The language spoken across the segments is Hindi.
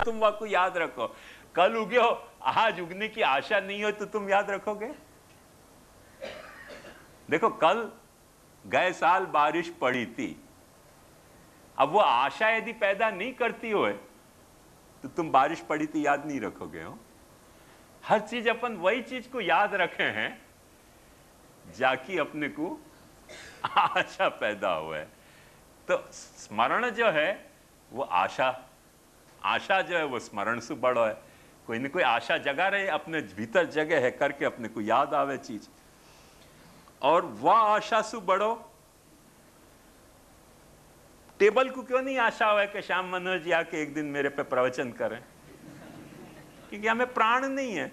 तुम वाकू याद रखो। कल उगे हो, आज उगने की आशा नहीं हो तो तुम याद रखोगे? देखो कल गए साल बारिश पड़ी थी, अब वो आशा यदि पैदा नहीं करती हो तो तुम बारिश पड़ी थी याद नहीं रखोगे हो। हर चीज अपन वही चीज को याद रखे हैं जाकि अपने को आशा पैदा हुआ है। तो स्मरण जो है वो आशा जो है वो स्मरण से बड़ो है। कोई न कोई आशा जगा रहे अपने भीतर जगह है करके अपने को याद आवे चीज, और वह आशा से बड़ो। टेबल को क्यों नहीं आशा हुआ कि श्याम मनोहर जी आके एक दिन मेरे पे प्रवचन करें, क्योंकि हमें प्राण नहीं है।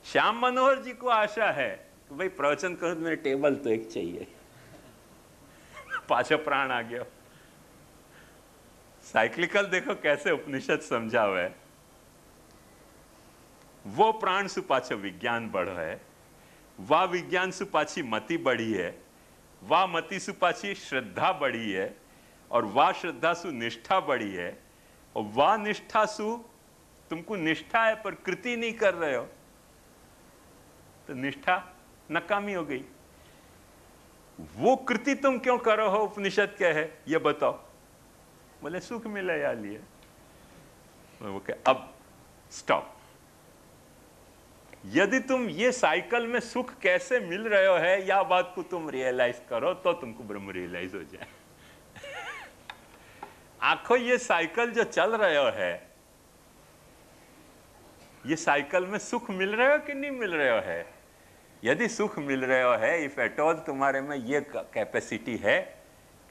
श्याम मनोहर जी को आशा है कि भाई प्रवचन करो तो मेरे टेबल तो एक चाहिए, पाछो प्राण आ गया। साइक्लिकल देखो कैसे उपनिषद समझा हुआ है। वो प्राण सु पाछो विज्ञान बढ़ो है, वाह विज्ञान सु पाछी मति बढ़ी है, वाह मति सु पाछी श्रद्धा बढ़ी है, और वाह श्रद्धा सु निष्ठा बढ़ी है, और वाह निष्ठा सु तुमको निष्ठा है पर कृति नहीं कर रहे हो तो निष्ठा नकामी हो गई। वो कृति तुम क्यों करो हो, उपनिषद क्या है ये बताओ। बोले सुख मिले या लिए। ओके अब स्टॉप। यदि तुम ये साइकिल में सुख कैसे मिल रहे हो है या बात को तुम रियलाइज करो तो तुमको ब्रह्म रियलाइज हो जाए। आखो ये साइकिल जो चल रहे हो है, ये साइकिल में सुख मिल रहे हो कि नहीं मिल रहे हो है। यदि सुख मिल रहे हो है, इफ एट ऑल तुम्हारे में ये कैपेसिटी है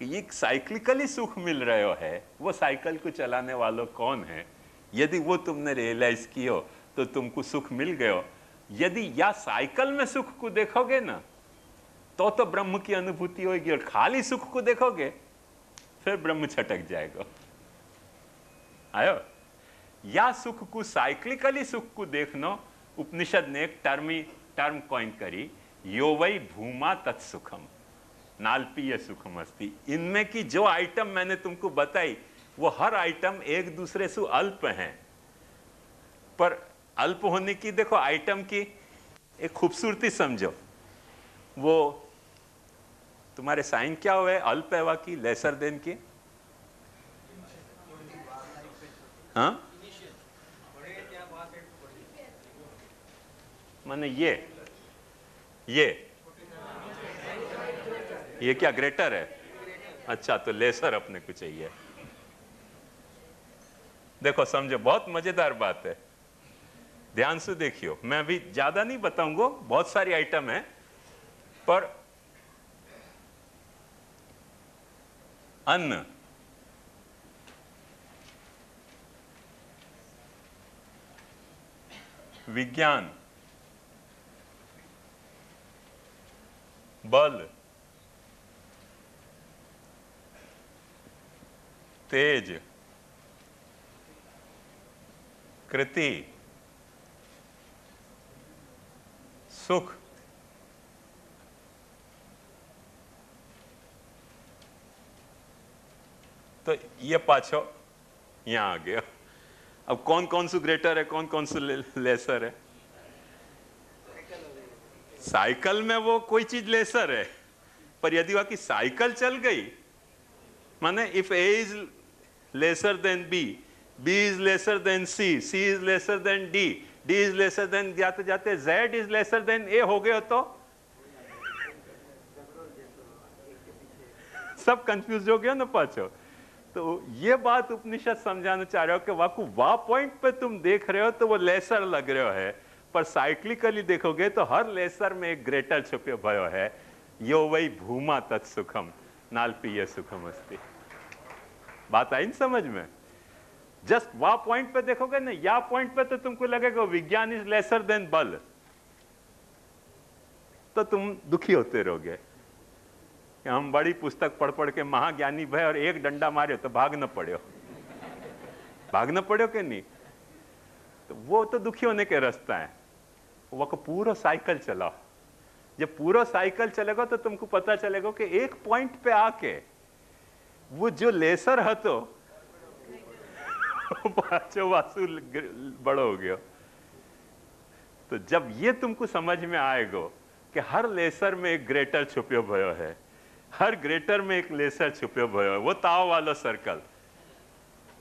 कि ये साइक्लिकली सुख मिल रहे हो है, वो साइकिल को चलाने वालों कौन है, यदि वो तुमने रियलाइज कियो तो तुमको सुख मिल गयो। यदि या साइकिल में सुख को देखोगे ना तो ब्रह्म की अनुभूति होगी, और खाली सुख को देखोगे फिर ब्रह्म छटक जाएगा। आयो या सुख को साइक्लिकली सुख को देखनो। उपनिषद ने एक टर्म कॉइन करी, यो वै भूमा तत्सुखम नाल्पीय सुखम अस्ति। इनमें की जो आइटम मैंने तुमको बताई वो हर आइटम एक दूसरे से अल्प हैं, पर अल्प होने की देखो आइटम की एक खूबसूरती समझो। वो तुम्हारे साइन क्या हुए अल्प है की लेसर देन की? हाँ माने ये क्या ग्रेटर है? अच्छा तो लेसर अपने को चाहिए। देखो समझो बहुत मजेदार बात है, ध्यान से देखियो। मैं अभी ज्यादा नहीं बताऊंगा, बहुत सारी आइटम है, पर अन्न, विज्ञान, बल, तेज, कृति, सुख, तो ये पाछो यहां आ गया। अब कौन कौन सा ग्रेटर है, कौन कौन सा लेसर है? साइकिल में वो कोई चीज लेसर है, पर यदि वहां की साइकिल चल गई, माने if A is lesser than B, B is lesser than C, C is lesser than D, D is lesser than, जाते जाते Z is lesser than A हो गए तो सब कंफ्यूज हो गया ना पाछो। तो ये बात उपनिषद समझाना चाह रहे हो कि वाकू वाह पॉइंट पे तुम देख रहे हो तो वो लेसर लग रहे हो है, पर साइक्लिकली देखोगे तो हर लेसर में एक ग्रेटर छुपे भयो है। यो वही भूमा तत्सुखम नाल्पीय सुखम अस्ति। बात आई न समझ में? जस्ट वाह पॉइंट पे देखोगे ना, या पॉइंट पे तो तुमको लगेगा विज्ञान इज लेसर देन बल, तो तुम दुखी होते रहोगे। हम बड़ी पुस्तक पढ़ पढ़ के महाज्ञानी भय और एक डंडा मारे तो भाग न पड़ो, भाग न पड़ो के नहीं, तो वो तो दुखी होने के रास्ता है। वो को पूरा साइकिल चलाओ। जब पूरा साइकिल चलेगा तो तुमको पता चलेगा कि एक पॉइंट पे आके वो जो लेसर है तो पांचों वासु बड़ो हो गयो। तो जब ये तुमको समझ में आएगो कि हर लेसर में एक ग्रेटर छुप्यो भयो है, हर ग्रेटर में एक लेसर छुप्यो भयो है, वो ताव वाला सर्कल,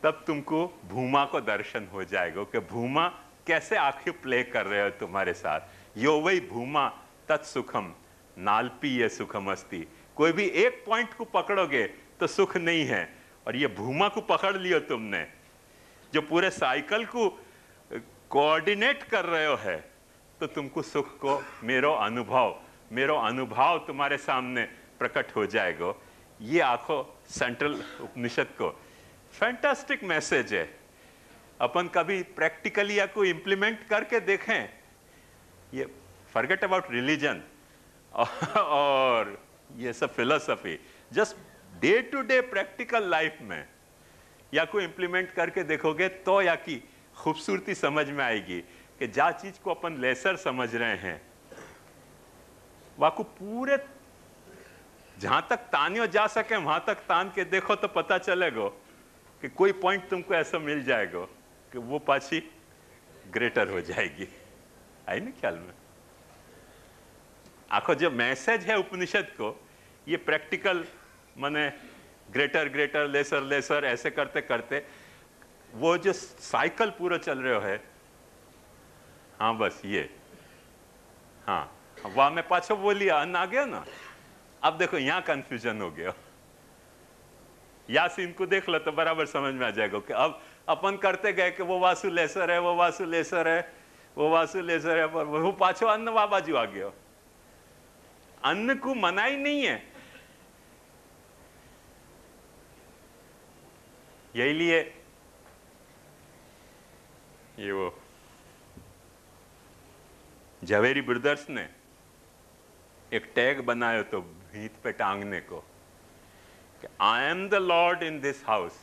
तब तुमको भूमा को दर्शन हो जाएगा कि भूमा कैसे आखिर प्ले कर रहे हो तुम्हारे साथ। यो वही भूमा तत्सुखम नाल्पी ये सुखम अस्ति। कोई भी एक पॉइंट को पकड़ोगे तो सुख नहीं है, और ये भूमा को पकड़ लियो तुमने, जो पूरे साइकिल को कोऑर्डिनेट कर रहे हो है, तो तुमको सुख को मेरो अनुभव तुम्हारे सामने प्रकट हो जाएगा। ये आखो सेंट्रल उपनिषद को फैंटास्टिक मैसेज है। अपन कभी प्रैक्टिकली या को इम्प्लीमेंट करके देखें। ये फॉरगेट अबाउट रिलीजन और ये सब philosophy, just day to day practical life में या को इम्प्लीमेंट करके देखोगे तो या की खूबसूरती समझ में आएगी कि जा चीज को अपन लेसर समझ रहे हैं, वाकू पूरे जहां तक तानियो जा सके वहां तक तान के देखो तो पता चलेगा कि कोई पॉइंट तुमको ऐसा मिल जाएगा कि वो पाछी ग्रेटर हो जाएगी। आई ना ख्याल में? आखो जो मैसेज है उपनिषद को, ये प्रैक्टिकल माने ग्रेटर ग्रेटर लेसर लेसर ऐसे करते करते वो जो साइकिल पूरा चल रहा है, हाँ बस ये, हाँ वाह मैं पाछो बोली अन्न आ गया ना। अब देखो यहाँ कंफ्यूजन हो गया। या सीन को देख लो तो बराबर समझ में आ जाएगा कि अब अपन करते गए कि वो वासु लेसर है, वो वासु लेसर है, वो वासु लेसर है, पर वो पाछो अन्न वा बाजू आ गया। अन्न को मनाई नहीं है। यही लिए ये वो झवेरी ब्रदर्स ने एक टैग बनाया तो भीत पे टांगने को, I am the Lord in this house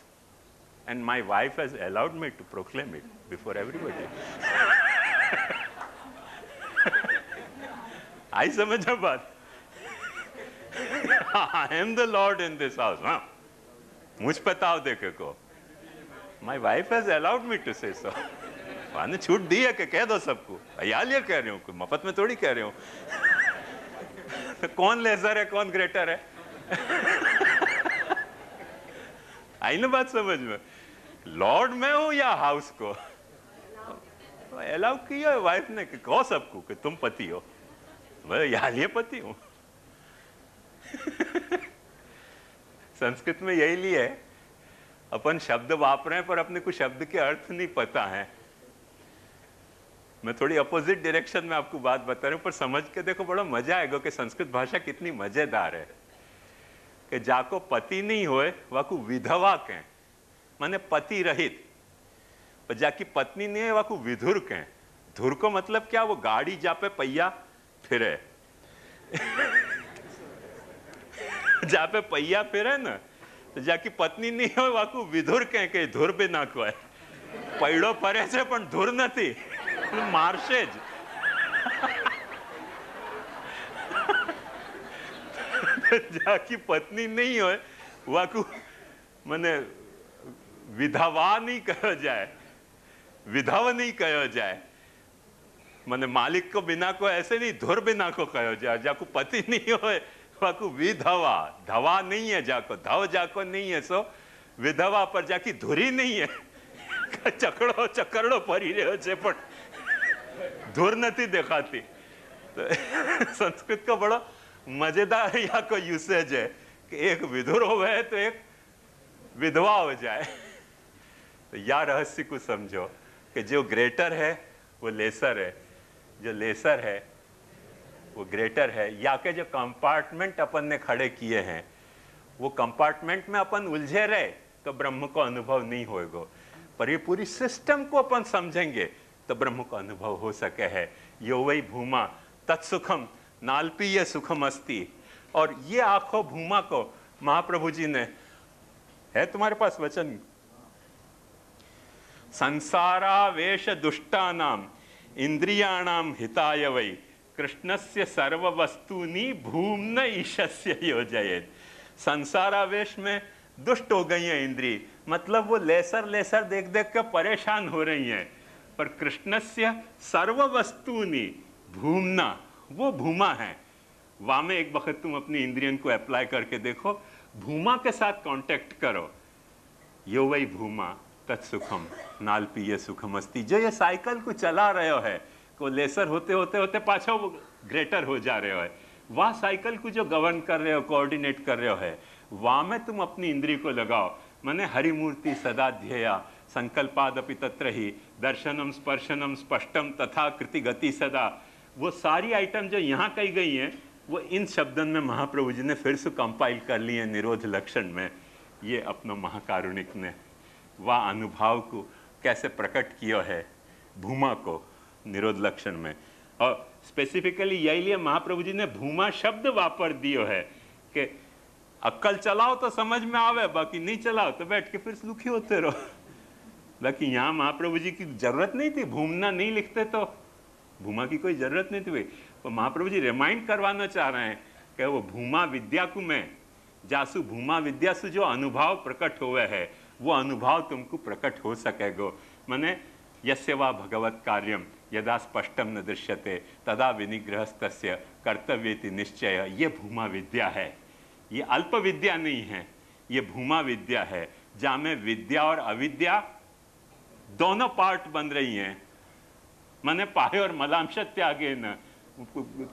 and my wife has allowed me to proclaim it before everybody. आई समझो बात? I am the Lord in this house. हाँ, मुझ पे ताव देखे को My wife has allowed me to say so. मैंने छूट दी है कि कह दो सबको, अयालिया कह रही हूँ, कोई मफत में थोड़ी कह रही हूँ। कौन लेसर है कौन ग्रेटर है? आई ना बात समझ में? लॉर्ड मैं हूं या हाउस को अलाउ किया है वाइफ ने कि कहो सबको कि तुम पति हो, मैं यार ये पति हूं। संस्कृत में यही लिए अपन शब्द वापरे हैं पर अपने को शब्द के अर्थ नहीं पता है। मैं थोड़ी अपोजिट डायरेक्शन में आपको बात बता रहा हूं, पर समझ के देखो बड़ा मजा आएगा कि संस्कृत भाषा कितनी मजेदार है। कि जाको पति नहीं होए वाकू विधवा कहें, माने पति रहित, और जाकी पत्नी नहीं है वाकू विधुर कहें। धुर को मतलब क्या? वो गाड़ी जा पे पहिया फिरे। जा पे पहिया फिरे ना, तो जाकी पत्नी नहीं हो वाकू विधुर कहें कि धुर भी ना को है। पैड़ो फरे छे पण धुर नहीं, मारशे ज। जाकी पत्नी नहीं हो वाकू मने विधवा नहीं कहो जाए, विधव नहीं कहो जाए, मने मालिक को बिना को ऐसे नहीं, धुर बिना को कहो जाए। जाको पति नहीं हो वाकू विधवा, धवा नहीं है जाको, धव जाको नहीं है सो विधवा, पर जाकी धुरी नहीं है। चकड़ो चकरड़ो परी रहो छे पण धुर नहीं देखाती। तो संस्कृत का बड़ा मजेदार यहाँ को यूसेज है कि एक विधुर हो गए तो एक विधवा हो जाए। तो या रहस्य को समझो कि जो ग्रेटर है वो लेसर है, जो लेसर है वो ग्रेटर है। या के जो कंपार्टमेंट अपन ने खड़े किए हैं वो कंपार्टमेंट में अपन उलझे रहे तो ब्रह्म को अनुभव नहीं होएगा, पर ये पूरी सिस्टम को अपन समझेंगे तो ब्रह्म का अनुभव हो सके है। यो वही भूमा तत्सुखम नाल्पीय सुखम अस्ति। और ये आंखों भूमा को महाप्रभु जी ने, है तुम्हारे पास वचन, संसारावेश दुष्टानाम इंद्रियाणाम हिताय वै कृष्णस्य सर्व वस्तुनि भूम्न ईशस्य योजयेत्। संसारावेश में दुष्ट हो गई हैं इंद्री, मतलब वो लेसर लेसर देख देख के परेशान हो रही हैं। पर कृष्णस्य सर्व वस्तुनि भूमना, वो भूमा है। वामे एक वक्त तुम अपनी इंद्रियन को अप्लाई करके देखो, भूमा के साथ कांटेक्ट करो, यो वही भूमा तत्सुखम नाल पिए सुखम अस्ति। जो ये साइकिल को चला रहे हो है, को लेसर होते होते होते पाछो ग्रेटर हो जा रहे हो है, वह साइकिल को जो गवर्न कर रहे हो, कोऑर्डिनेट कर रहे हो है, वहाँ में तुम अपनी इंद्री को लगाओ। माने हरिमूर्ति सदा ध्येया संकल्पादपि तत्र ही दर्शनम स्पर्शनम स्पष्टम तथा कृति गति सदा। वो सारी आइटम जो यहाँ कही गई हैं, वो इन शब्दन में महाप्रभु जी ने फिर से कंपाइल कर लिए निरोध लक्षण में। ये अपना महाकारुणिक ने वह अनुभव को कैसे प्रकट किया है भूमा को निरोध लक्षण में। और स्पेसिफिकली यही लिए महाप्रभु जी ने भूमा शब्द वापर दियो है कि अक्कल चलाओ तो समझ में आवे, बाकी नहीं चलाओ तो बैठ के फिर दुखी होते रहो। बाकी यहाँ महाप्रभु जी की जरूरत नहीं थी, भूमना नहीं लिखते तो भूमा की कोई जरूरत नहीं थी भाई। तो महाप्रभु जी रिमाइंड करवाना चाह रहे हैं कि वो भूमा विद्या को में जासु भूमा विद्या से जो अनुभव प्रकट हुए है, वो अनुभव तुमको प्रकट हो सकेगो। माने यस्य वा भगवत कार्यम यदा स्पष्टम न दृश्यते तदा विनिग्रहस्तस्य कर्तव्येति निश्चय। ये भूमा विद्या है, ये अल्प विद्या नहीं है, ये भूमा विद्या है, जहाँ में विद्या और अविद्या दोनों पार्ट बन रही हैं। माने पाहे और मलांश त्यागे न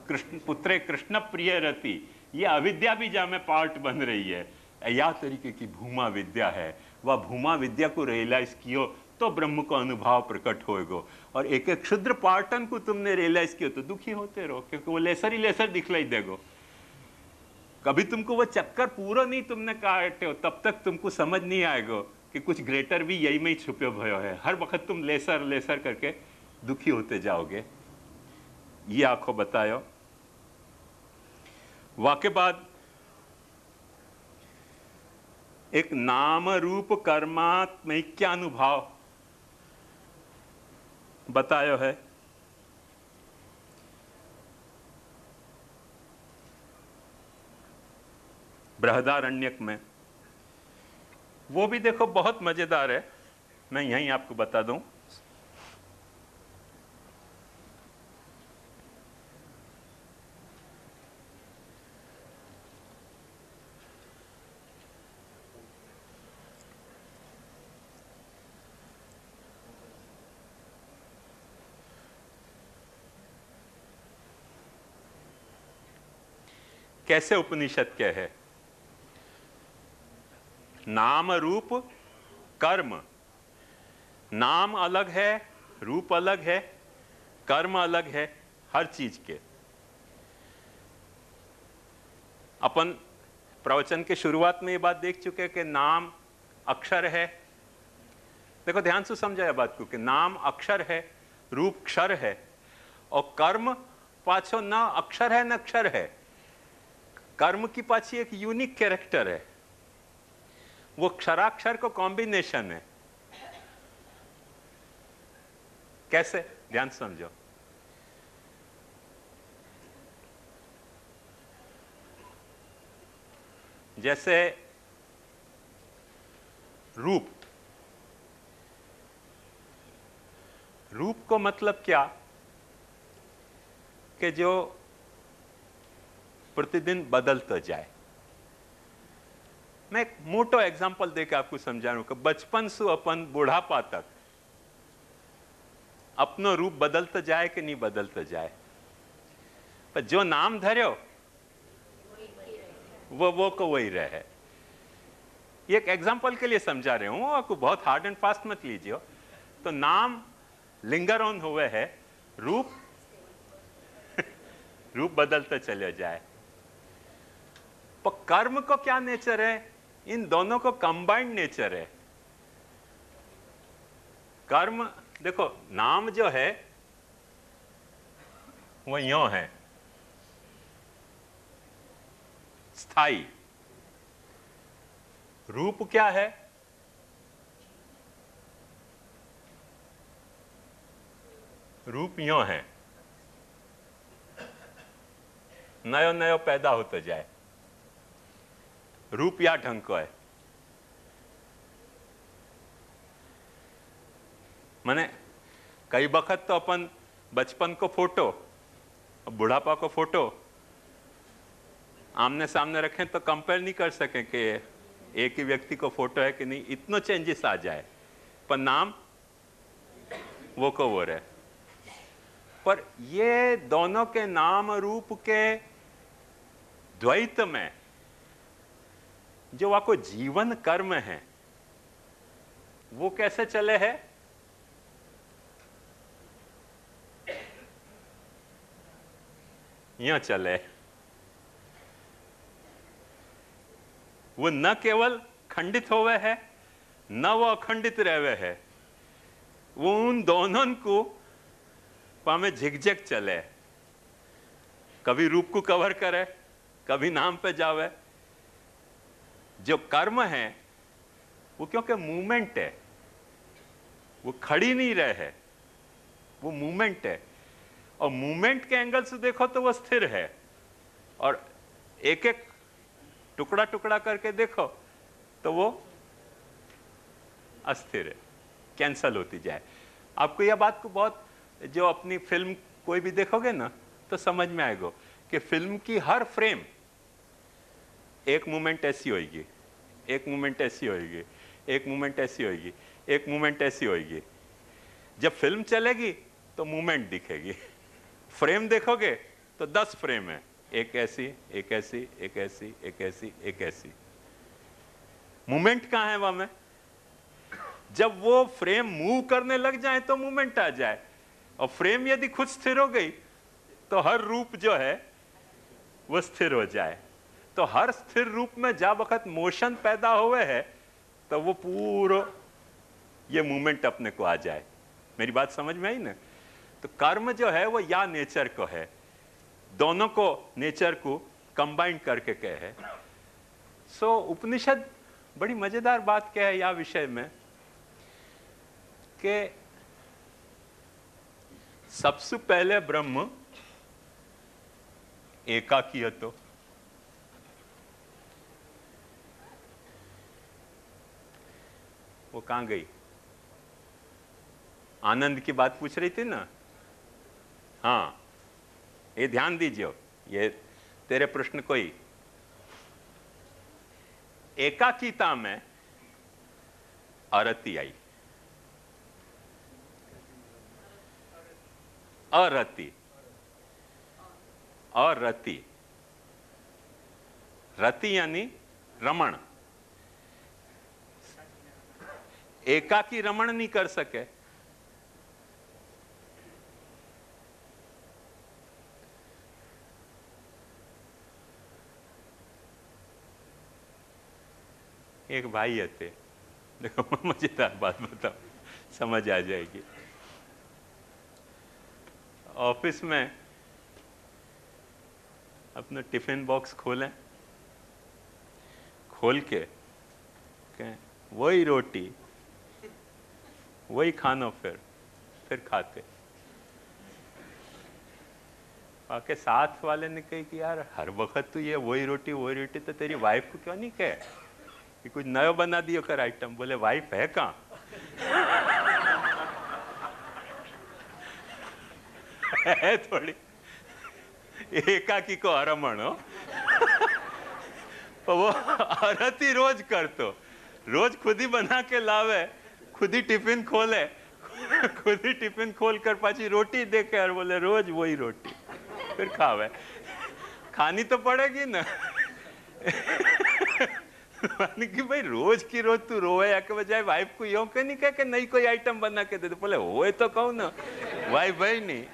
कृष्ण पुत्रे कृष्ण प्रिय रति, ये अविद्या भी जहाँ में पार्ट बन रही है। या तरीके की भूमा विद्या है, वह भूमा विद्या को रियलाइज कियो तो ब्रह्म को अनुभव प्रकट होएगो। और एक एक क्षुद्र पार्टन को तुमने रियलाइज किया तो दुखी होते रहो, क्योंकि वो लेसर ही लेसर दिखलाई देगो। कभी तुमको वो चक्कर पूरा नहीं तुमने काटे हो, तब तक तुमको समझ नहीं आएगा कि कुछ ग्रेटर भी यही में ही छुपे भयो है। हर वक्त तुम लेसर लेसर करके दुखी होते जाओगे। ये आंखों बतायो। वाके बाद एक नाम रूप कर्मात्मैक्य अनुभव बतायो है। बृहदारण्यक में वो भी देखो बहुत मजेदार है, मैं यहीं आपको बता दूं। कैसे उपनिषद क्या है, नाम रूप कर्म, नाम अलग है, रूप अलग है, कर्म अलग है, हर चीज के। अपन प्रवचन के शुरुआत में ये बात देख चुके हैं कि नाम अक्षर है। देखो ध्यान से समझाया बात को कि नाम अक्षर है, रूप क्षर है, और कर्म पाछो ना अक्षर है न क्षर है। कर्म की पाछी एक यूनिक कैरेक्टर है, वो क्षराक्षर को कॉम्बिनेशन है। कैसे, ध्यान समझो। जैसे रूप, रूप को मतलब क्या कि जो प्रतिदिन बदलता जाए। मैं एक मोटो एग्जांपल देकर आपको समझा रहा हूं कि बचपन से अपन बुढ़ापा तक अपनो रूप बदलता जाए कि नहीं बदलता जाए, पर जो नाम धर्यो वो को वही रहे। ये एक एग्जांपल के लिए समझा रहे हूं, आपको बहुत हार्ड एंड फास्ट मत लीजिए। तो नाम लिंगर ऑन हुए है, रूप रूप बदलता चले जाए। पर कर्म को क्या नेचर है, इन दोनों को कंबाइंड नेचर है। कर्म देखो, नाम जो है वो यों है स्थाई, रूप क्या है, रूप यों है, नयो नयो पैदा होता जाए। रूप या ढंग को है, माने कई वक्त तो अपन बचपन को फोटो, बुढ़ापा को फोटो आमने सामने रखें तो कंपेयर नहीं कर सकें कि एक ही व्यक्ति को फोटो है कि नहीं, इतनो चेंजेस आ जाए, पर नाम वो को वो रहे। पर ये दोनों के नाम रूप के द्वैत में जो वाको जीवन कर्म है वो कैसे चले है? यहां चले। वो न केवल खंडित होवे है, न वो अखंडित रहवे है, वो उन दोनों को पामे झिकझक चले, कभी रूप को कवर करे, कभी नाम पे जावे। जो कर्म है वो क्योंकि मूवमेंट है, वो खड़ी नहीं रहे, वो मूवमेंट है, और मूवमेंट के एंगल से देखो तो वो स्थिर है, और एक एक टुकड़ा टुकड़ा करके देखो तो वो अस्थिर है, कैंसल होती जाए। आपको यह बात को बहुत, जो अपनी फिल्म कोई भी देखोगे ना तो समझ में आएगा कि फिल्म की हर फ्रेम एक मूवमेंट ऐसी होगी, एक मूवमेंट ऐसी होगी, एक मूवमेंट ऐसी होगी, एक मूवमेंट ऐसी होगी। जब फिल्म चलेगी तो मूवमेंट दिखेगी, फ्रेम देखोगे तो 10 फ्रेम है, एक ऐसी, एक ऐसी, एक ऐसी, एक ऐसी, एक ऐसी। मूवमेंट कहां है वहां में? जब वो फ्रेम मूव करने लग जाए तो मूवमेंट आ जाए, और फ्रेम यदि खुद स्थिर हो गई तो हर रूप जो है वो स्थिर हो जाए। तो हर स्थिर रूप में जब वक्त मोशन पैदा हुए है तो वो पूरा ये मूवमेंट अपने को आ जाए। मेरी बात समझ में आई ना? तो कर्म जो है वो या नेचर को है, दोनों को, नेचर को कंबाइन करके कहे। सो उपनिषद बड़ी मजेदार बात क्या है या विषय में कि सबसे पहले ब्रह्म एकाकी हतो, वो कहां गई? आनंद की बात पूछ रही थी ना? हाँ, ये ध्यान दीजिए, ये तेरे प्रश्न कोई एकाकीता में अरति आई, अरति और रति, रति यानी रमण। एकाकी रमण नहीं कर सके, एक भाई थे, देखो मजेदार बात बताओ, समझ आ जाएगी। ऑफिस में अपना टिफिन बॉक्स खोलें, खोल के कहें वही रोटी वही खाना, फिर खाते। आके साथ वाले ने कही कि यार हर वक्त तो ये वही रोटी तो तेरी वाइफ को क्यों नहीं कहे कि कुछ नया बना दियो कर आइटम? बोले वाइफ है कहाँ? है थोड़ी, एकाकी को अरमण हो। वो अरती रोज करतो, रोज खुद ही बना के लावे, खुद ही टिफिन खोले, खुद ही टिफिन खोल कर पाची रोटी देखे और बोले रोज वही रोटी, फिर खावे। खानी तो पड़ेगी ना। कि भाई रोज की रोज तू रोए या के बजाय वाइफ को यूं के नहीं कहे कि नई कोई आइटम बना के दे दे, बोले होए तो कहूं ना वाइफ भाई नहीं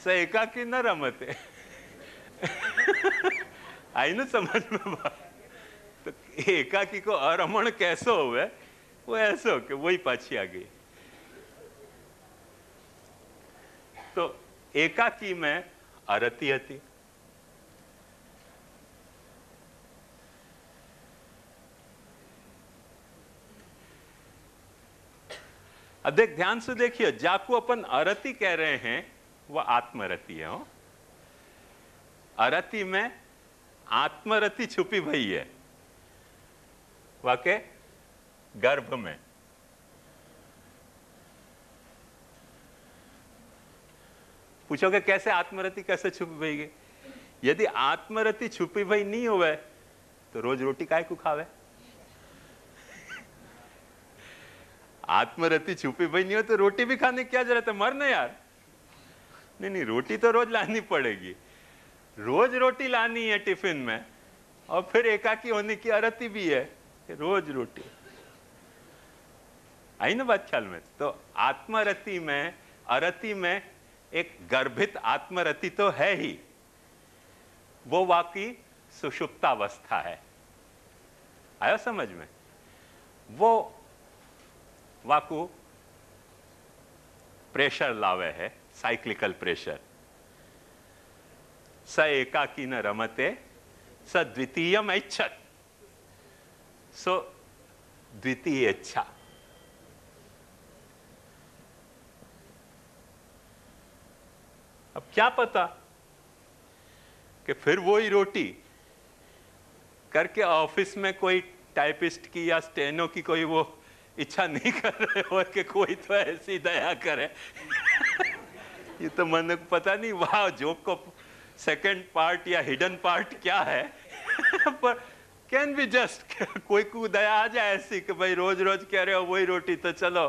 से एकाकी न रमते। आई ना समझ में बात? तो एकाकी को अरमण कैसो हुए, वो ऐसे हो कि वही पाछी आ गई। तो एकाकी में अरति हती, अब देख ध्यान से देखिए, जाको अपन अरति कह रहे हैं वह आत्मरति है। हो, अरति में आत्मरति छुपी भई है, वाके गर्भ में। पूछोगे कैसे आत्मरति कैसे छुपी भई? यदि आत्मरति छुपी भई नहीं होवे तो रोज रोटी काय को खावे? आत्मरति छुपी भई नहीं हो तो रोटी भी खाने की क्या जरूरत है? मरना यार। नहीं, रोटी तो रोज लानी पड़ेगी, रोज रोटी लानी है टिफिन में, और फिर एकाकी होने की अरति भी है, रोज रोटी। आई ना बात ख्याल में? तो आत्मरति में, अरति में एक गर्भित आत्मरति तो है ही, वो वाकई सुषुप्तावस्था है। आया समझ में? वो वाकु प्रेशर लावे है, साइक्लिकल प्रेशर। स एकाकी न रमते स द्वितीयम ऐच्छत। सो द्वितीय इच्छा। अब क्या पता कि फिर वो ही रोटी करके ऑफिस में कोई टाइपिस्ट की या स्टेनो की कोई वो इच्छा नहीं कर रहे हो कि कोई तो ऐसी दया करे। ये तो मन को पता नहीं वाह जोक को सेकंड पार्ट या हिडन पार्ट क्या है। पर कैन बी जस्ट कोई को दया आ जाए ऐसी कि भाई रोज रोज कह रहे हो वही रोटी, तो चलो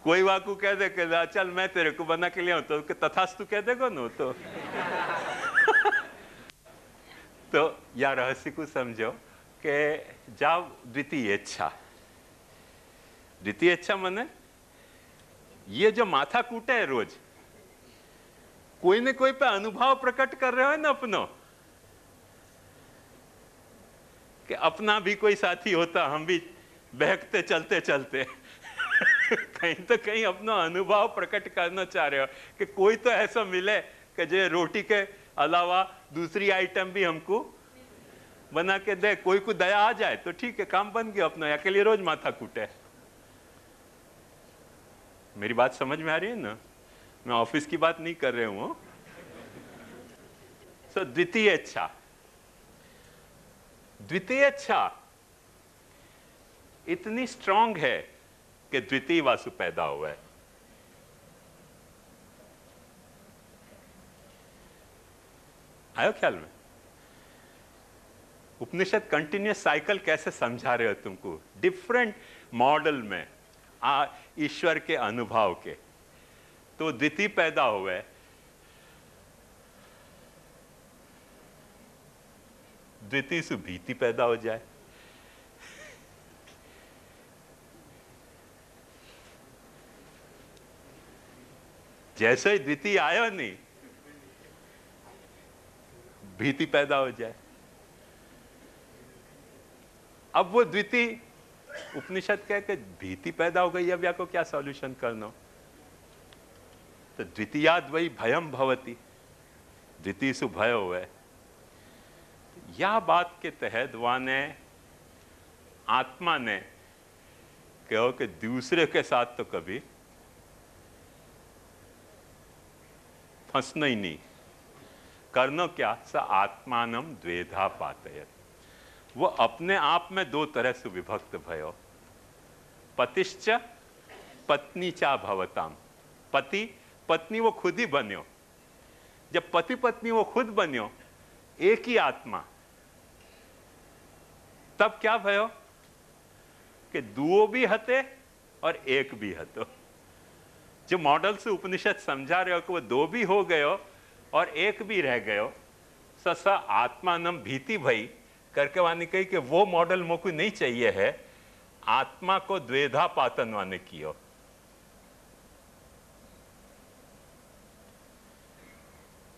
कोई वाकू कह दे कि चल मैं तेरे को बना के ले आऊं, तो तथास्तु कह देगा ना तो या रहस्य को समझो कि जाओ द्वितीय इच्छा। द्वितीय इच्छा माने ये जो माथा कूटे है रोज, कोई न कोई पे अनुभव प्रकट कर रहे हो ना अपनो, कि अपना भी कोई साथी होता, हम भी बहकते चलते चलते कहीं तो कहीं अपना अनुभव प्रकट करना चाह रहे हो कि कोई तो ऐसा मिले कि जो रोटी के अलावा दूसरी आइटम भी हमको बना के दे। कोई को दया आ जाए तो ठीक है, काम बन गया अपना, अकेले रोज माथा कूटे। मेरी बात समझ में आ रही है ना? मैं ऑफिस की बात नहीं कर रहे हूं। सो द्वितीय इच्छा, द्वितीय इच्छा इतनी स्ट्रांग है कि द्वितीय वासु पैदा हुआ है। आयो ख्याल में? उपनिषद कंटिन्यूस साइकिल कैसे समझा रहे हो तुमको डिफरेंट मॉडल में ईश्वर के अनुभव के। तो द्वितीय पैदा हुआ है, द्वितीय से भीति पैदा हो जाए, जैसे ही द्वितीय आया नहीं भीति पैदा हो जाए। अब वो द्वितीय उपनिषद कह के भीति पैदा हो गई, अब या को क्या सॉल्यूशन करना? तो द्वितीयाद वही भयम भवती, द्वितीय सु भय हुए। यह बात के तहत वाने आत्मा ने कहो कि दूसरे के साथ तो कभी फंसना ही नहीं। करना क्या? स आत्मानम द्वेधा पातयत। वो अपने आप में दो तरह से विभक्त भयो। पतिश्च पत्नी चा भवताम। पति पत्नी वो खुद ही बन्यो। जब पति पत्नी वो खुद बन्यो, एक ही आत्मा, तब क्या भयो कि दुओ भी हते और एक भी हतो। जो मॉडल से उपनिषद समझा रहे हो कि वो दो भी हो गयो और एक भी रह गयो, स आत्मानम भीति भई करके वानी कही कि वो मॉडल मोको नहीं चाहिए है। आत्मा को द्वेधा पातन वाने कियो।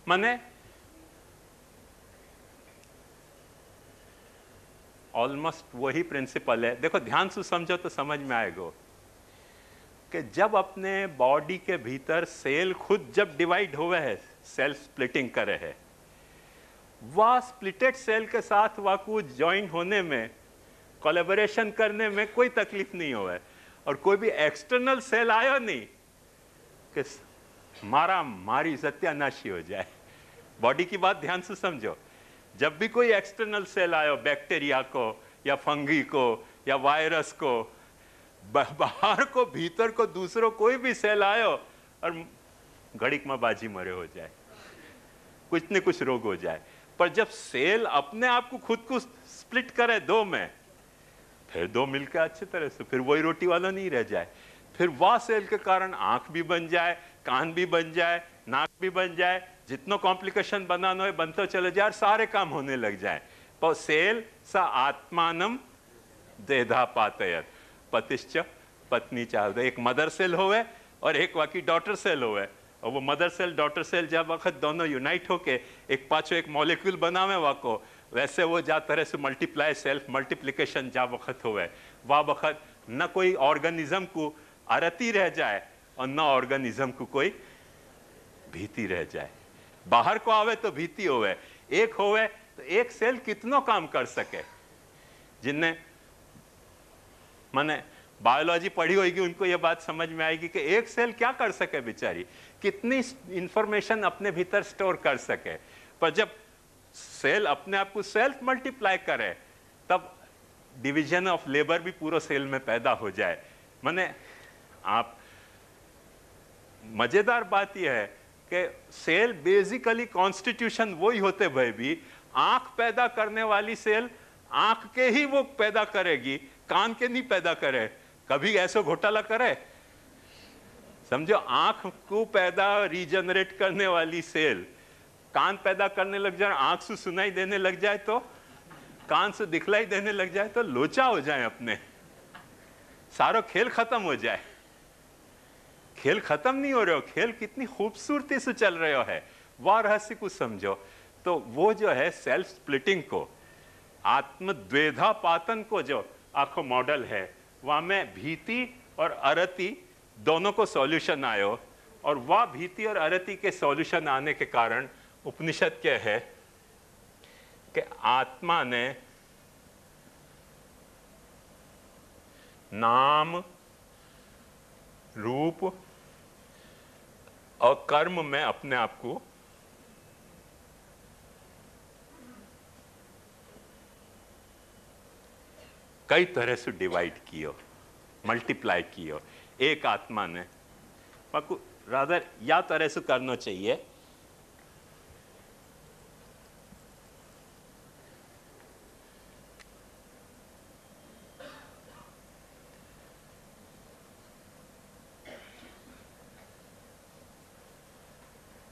माने ऑलमोस्ट वही प्रिंसिपल है। देखो ध्यान से समझो तो समझ में आएगा कि जब अपने बॉडी के भीतर सेल खुद जब डिवाइड हुए है, सेल स्प्लिटिंग करे है, वह स्प्लिटेड सेल के साथ वाकू ज्वाइन होने में, कोलैबोरेशन करने में कोई तकलीफ नहीं हुआ है। और कोई भी एक्सटर्नल सेल आया नहीं कि मारा मारी सत्यानाशी हो जाए। बॉडी की बात ध्यान से समझो। जब भी कोई एक्सटर्नल सेल आयो, बैक्टीरिया को या फंगी को या वायरस को, बाहर को भीतर को दूसरों कोई भी सेल आयो और घड़ीक में बाजी मरे हो जाए, कुछ न कुछ रोग हो जाए। पर जब सेल अपने आप को खुद को स्प्लिट करे दो में, फिर दो मिलकर अच्छी तरह से, फिर वही रोटी वाला नहीं रह जाए, फिर वह सेल के कारण आंख भी बन जाए, कान भी बन जाए, नाक भी बन जाए, जितना कॉम्प्लिकेशन बनाना है बनता चले जाए, सारे काम होने लग जाए। पर सेल स आत्मानम देधा पातयत पतिश्च पत्नी चाहते, एक मदर सेल होवे और एक बाकी डॉटर सेल होवे, और वो मदर सेल डॉटर सेल जब वक्त दोनों यूनाइट होके एक पाछो एक मॉलिक्यूल बनावे वाको, वैसे वो जा तरह से मल्टीप्लाई सेल्फ मल्टीप्लिकेशन जा वक्त होवे, वह वक्त न कोई ऑर्गेनिज्म को अरती रह जाए और न ऑर्गेनिज्म को कोई भीति रह जाए। बाहर को आवे तो भीति होवे, एक होवे तो एक सेल कितनो काम कर सके। जिनने माने बायोलॉजी पढ़ी होगी उनको यह बात समझ में आएगी कि एक सेल क्या कर सके बेचारी, कितनी इंफॉर्मेशन अपने भीतर स्टोर कर सके। पर जब सेल अपने आप को सेल्फ मल्टीप्लाई करे तब डिवीजन ऑफ लेबर भी पूरा सेल में पैदा हो जाए। माने आप, मजेदार बात यह है कि सेल बेसिकली कॉन्स्टिट्यूशन वही होते भय भी, आंख पैदा करने वाली सेल आंख के ही वो पैदा करेगी, कान के नहीं पैदा करे। कभी ऐसा घोटाला करे, समझो आंख को पैदा रीजनरेट करने वाली सेल कान पैदा करने लग जाए, आंख से सुनाई देने लग जाए तो, कान से दिखलाई देने लग जाए तो लोचा हो जाए, अपने सारो खेल खत्म हो जाए। खेल खत्म नहीं हो रहे हो, खेल कितनी खूबसूरती से चल रहे हो है, वह रहस्य को समझो। तो वो जो है सेल्फ स्प्लिटिंग को, आत्मद्वेधा पातन को जो आखो मॉडल है, वहां में भीति और अरति दोनों को सॉल्यूशन आयो, और वह भीति और अरति के सॉल्यूशन आने के कारण उपनिषद क्या है कि आत्मा ने नाम रूप और कर्म में अपने आप को कई तरह से डिवाइड कियो, मल्टीप्लाई कियो। एक आत्मा ने रादर या तरह से करना चाहिए,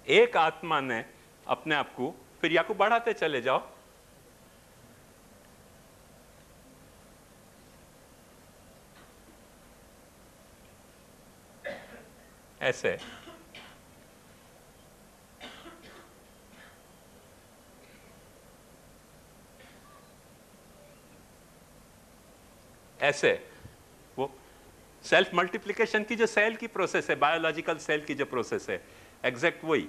एक आत्मा ने अपने आप को, फिर या को बढ़ाते चले जाओ, ऐसे ऐसे वो सेल्फ मल्टीप्लिकेशन की जो सेल की प्रोसेस है, बायोलॉजिकल सेल की जो प्रोसेस है, एग्जैक्ट वही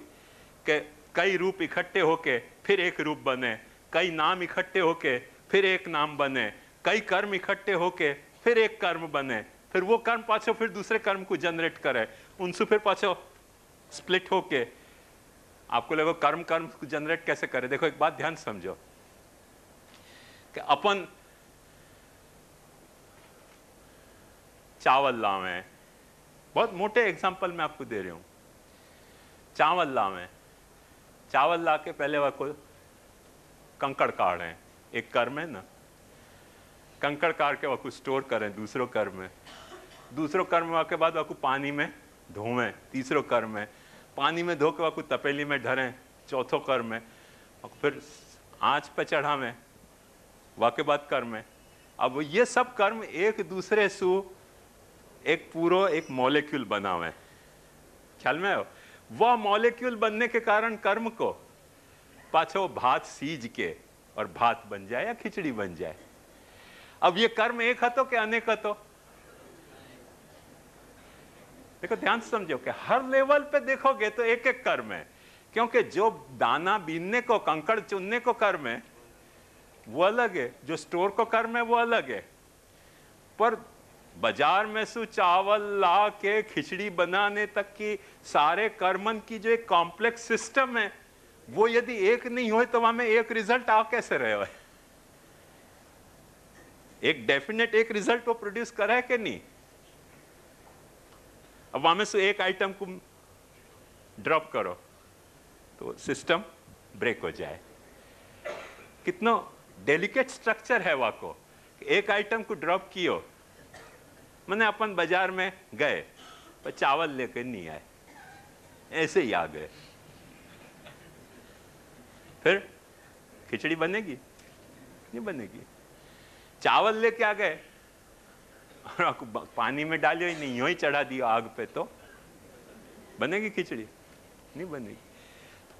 कि कई रूप इकट्ठे होके फिर एक रूप बने, कई नाम इकट्ठे होके फिर एक नाम बने, कई कर्म इकट्ठे होके फिर एक कर्म बने, फिर वो कर्म पाछो फिर दूसरे कर्म को जनरेट करे, उनसे फिर पाछो स्प्लिट होके आपको लगो कर्म कर्म को जनरेट कैसे करे। देखो एक बात ध्यान समझो कि अपन चावल लावे, बहुत मोटे एग्जांपल मैं आपको दे रही हूं, चावल लावे, चावल ला के पहले वह को कंकड़ काढ़े, एक कर्म है ना, कंकड़ काट के वह को स्टोर करें, दूसरो कर्म है, दूसरो कर्म के बाद वह को पानी में धोवें, तीसरो कर्म है, पानी में धो के वह को तपेली में धरें, चौथो कर्म है, और फिर आंच पे चढ़ावें, वह के बाद कर्म है। अब ये सब कर्म एक दूसरे से एक पूरा एक मॉलिक्यूल बनावे, ख्याल में हो, वह मॉलिक्यूल बनने के कारण कर्म को पाछो भात सीज के और भात बन जाए या खिचड़ी बन जाए। अब ये कर्म एक हतो कि अनेक हतो? देखो ध्यान से समझो कि हर लेवल पे देखोगे तो एक एक कर्म है, क्योंकि जो दाना बीनने को, कंकड़ चुनने को कर्म है वो अलग है, जो स्टोर को कर्म है वो अलग है। पर बाजार में से चावल ला के खिचड़ी बनाने तक की सारे कर्मन की जो एक कॉम्प्लेक्स सिस्टम है, वो यदि एक नहीं हो तो वहां में एक रिजल्ट आ कैसे रहे हो? एक डेफिनेट एक रिजल्ट वो प्रोड्यूस करा है कि नहीं? अब वहां में से एक आइटम को ड्रॉप करो तो सिस्टम ब्रेक हो जाए। कितना डेलिकेट स्ट्रक्चर है वाको। एक आइटम को ड्रॉप कियो, मैंने अपन बाजार में गए पर चावल लेकर नहीं आए, ऐसे ही आ गए, फिर खिचड़ी बनेगी? नहीं बनेगी। चावल लेके आ गए और पानी में डालियो ही नहीं, यूं ही चढ़ा दियो आग पे, तो बनेगी खिचड़ी? नहीं बनेगी।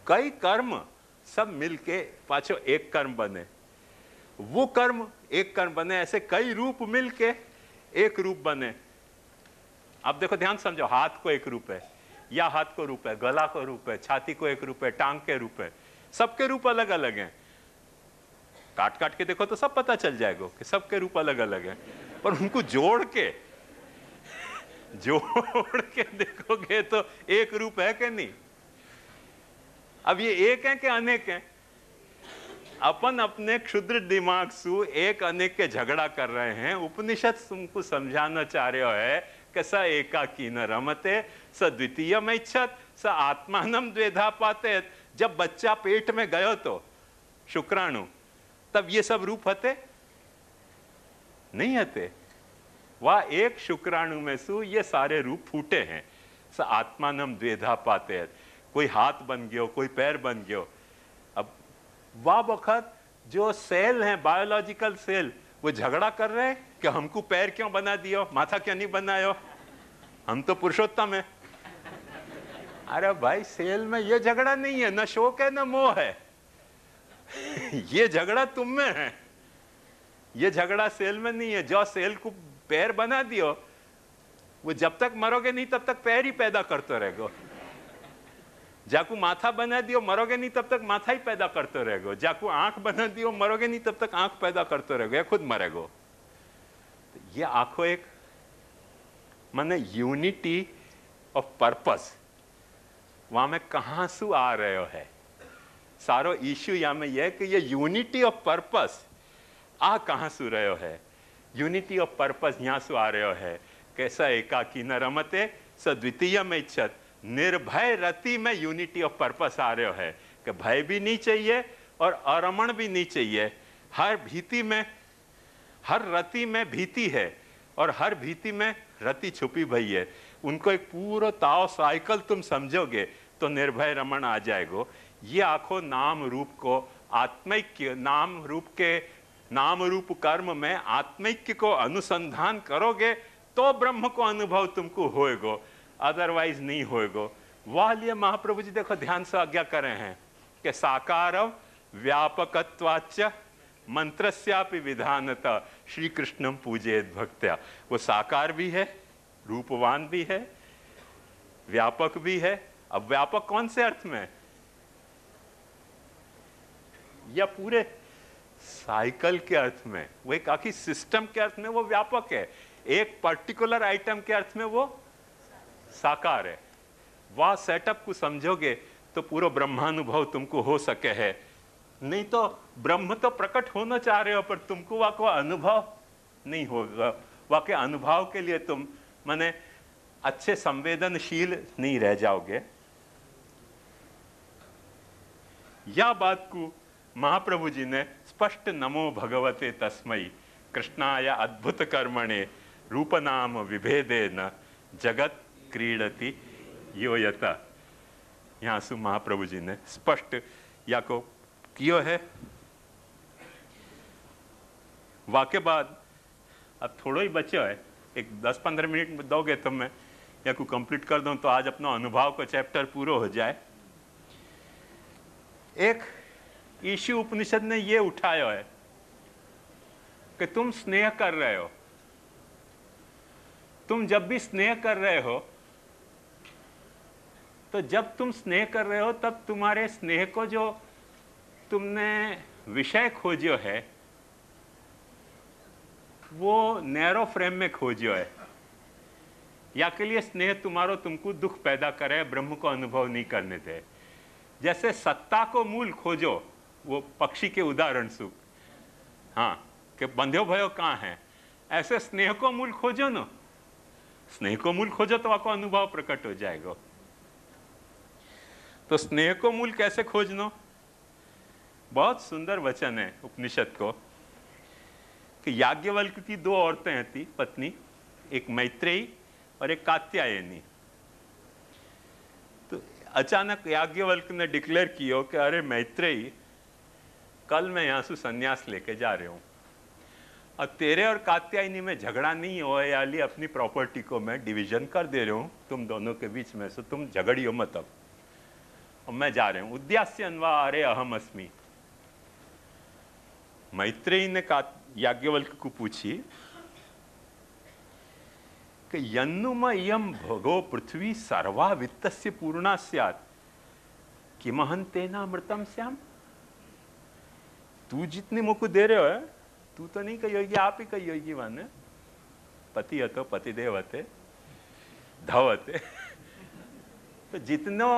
कई कर्म सब मिलके पाछो एक कर्म बने, वो कर्म एक कर्म बने, ऐसे कई रूप मिलके एक रूप बने। अब देखो ध्यान समझो, हाथ को एक रूप है, या हाथ को रूप है, गला को रूप है, छाती को एक रूप है, टांग के रूप है, सबके रूप अलग अलग हैं। काट काट के देखो तो सब पता चल जाएगा कि सबके रूप अलग अलग हैं, पर उनको जोड़ के देखोगे तो एक रूप है कि नहीं? अब ये एक है कि अनेक है? अपन अपने क्षुद्र दिमाग से एक अनेक के झगड़ा कर रहे हैं। उपनिषद तुमको समझाना चाह रहे है कि स एकाकी न रमते स द्वितीयम इच्छत स आत्मानम द्वेधा पाते। जब बच्चा पेट में गयो तो शुक्राणु, तब ये सब रूप हते नहीं हते। वह एक शुक्राणु में सु ये सारे रूप फूटे हैं। स आत्मानम द्वेधा पाते, कोई हाथ बन गयो, कोई पैर बन गयो। अब वह वक्त जो सेल हैं, बायोलॉजिकल सेल, वो झगड़ा कर रहे हैं कि हमको पैर क्यों बना दियो, माथा क्यों नहीं बनायो, हम तो पुरुषोत्तम है। अरे भाई, सेल में ये झगड़ा नहीं है, न शोक है न मोह है। ये झगड़ा तुम में है, ये झगड़ा सेल में नहीं है। जो सेल को पैर बना दियो, वो जब तक मरोगे नहीं तब तक पैर ही पैदा करते रहेगो। जाकू माथा बना दियो, मरोगे नहीं तब तक माथा ही पैदा करते रहेगो। जाकू आंख बना दियो, मरोगे नहीं तब तक आंख पैदा करते रहेगो, या खुद मरेगो। तो ये आंखों एक माने यूनिटी ऑफ पर्पस, वहां में कहां सु आ रहे हो है सारो इश्यू। या में यह कि ये यूनिटी ऑफ पर्पस आ कहां सु रहे हो है। यूनिटी ऑफ पर्पस यहां सु आ रहे हो है। कैसा एकाकी न रमते स द्वितीय में इच्छत। निर्भय रति में यूनिटी ऑफ पर्पस आ रहे हो है कि भय भी नहीं चाहिए और अरमण भी नहीं चाहिए। हर भीति में, हर रति में भीति है और हर भीति में रति छुपी भई है। उनको एक पूरा ताव साइकिल तुम समझोगे तो निर्भय रमण आ जाएगो। ये आखो नाम रूप को आत्मैक्य, नाम रूप के नाम रूप कर्म में आत्मैक्य को अनुसंधान करोगे तो ब्रह्म को अनुभव तुमको होएगो, अदरवाइज नहीं होएगो। वह लिए महाप्रभु जी देखो ध्यान से आज्ञा कर रहे हैं कि साकार व्यापकत्वाच्च मंत्रस्यापि विधानता श्री कृष्णम पूजेत भक्त्या। वो साकार भी है, रूपवान भी है, व्यापक भी है। अब व्यापक कौन से अर्थ में? या पूरे साइकिल के अर्थ में, वो एक आखिर सिस्टम के अर्थ में वो व्यापक है। एक पर्टिकुलर आइटम के अर्थ में वो साकार है। वह सेटअप को समझोगे तो पूरा ब्रह्मानुभव तुमको हो सके है। नहीं तो ब्रह्म तो प्रकट होना चाह रहे हो पर तुमको वह को अनुभव नहीं होगा। वह के अनुभव के लिए तुम माने अच्छे संवेदनशील नहीं रह जाओगे। यह बात को महाप्रभु जी ने स्पष्ट नमो भगवते तस्मै कृष्णाय अद्भुत कर्मणे रूपनाम विभेदेन जगत क्रीडति यो यता। यहाँ से महाप्रभु जी ने स्पष्ट या को कियो है। वाके बाद अब थोड़ा ही बचे है, एक 10-15 मिनट में दोगे तो मैं या को कंप्लीट कर दूं तो आज अपना अनुभव का चैप्टर पूरा हो जाए। एक इश्यू उपनिषद ने ये उठाया है कि तुम स्नेह कर रहे हो। तुम जब भी स्नेह कर रहे हो तो जब तुम स्नेह कर रहे हो तब तुम्हारे स्नेह को जो तुमने विषय खोजो है वो नैरो फ्रेम में खोजो है। या के लिए स्नेह तुम्हारो तुमको दुख पैदा करे, ब्रह्म को अनुभव नहीं करने दे। जैसे सत्ता को मूल खोजो, वो पक्षी के उदाहरण सुख, हाँ, कि बंध्यो भयो कहाँ है, ऐसे स्नेह को मूल खोजो ना। स्नेह को मूल खोजो तो आपको अनुभव प्रकट हो जाएगा। तो स्नेह को मूल कैसे खोजनो? बहुत सुंदर वचन है उपनिषद को कि याज्ञवल्क्य की दो औरतें थी पत्नी, एक मैत्रेयी और एक कात्यायनी। तो अचानक याज्ञवल्क्य ने डिक्लेयर किया कि अरे मैत्रेयी, कल मैं यहां से संन्यास लेके जा रहा हूं और तेरे और कात्यायनी में झगड़ा नहीं हो, याली अपनी प्रॉपर्टी को मैं डिवीजन कर दे रहा हूं तुम दोनों के बीच में से, तुम झगड़ियो मत अब, और मैं जा रहा हूं। उद्यास्य अन्वा अरे अहम अस्मि। मैत्रेयी ने याज्ञवल्क्य को पूछी कि यन्नुम इयं भगो पृथ्वी सर्वा वित्तस्य पूर्णा स्यात् किमहं तेना अमृतम स्याम। तू जितनी मुझको दे रहे हो, तू तो नहीं कहियोगी, आप ही कहियोगी, माने पति हतो पतिदेव हते धव हते। तो जितनो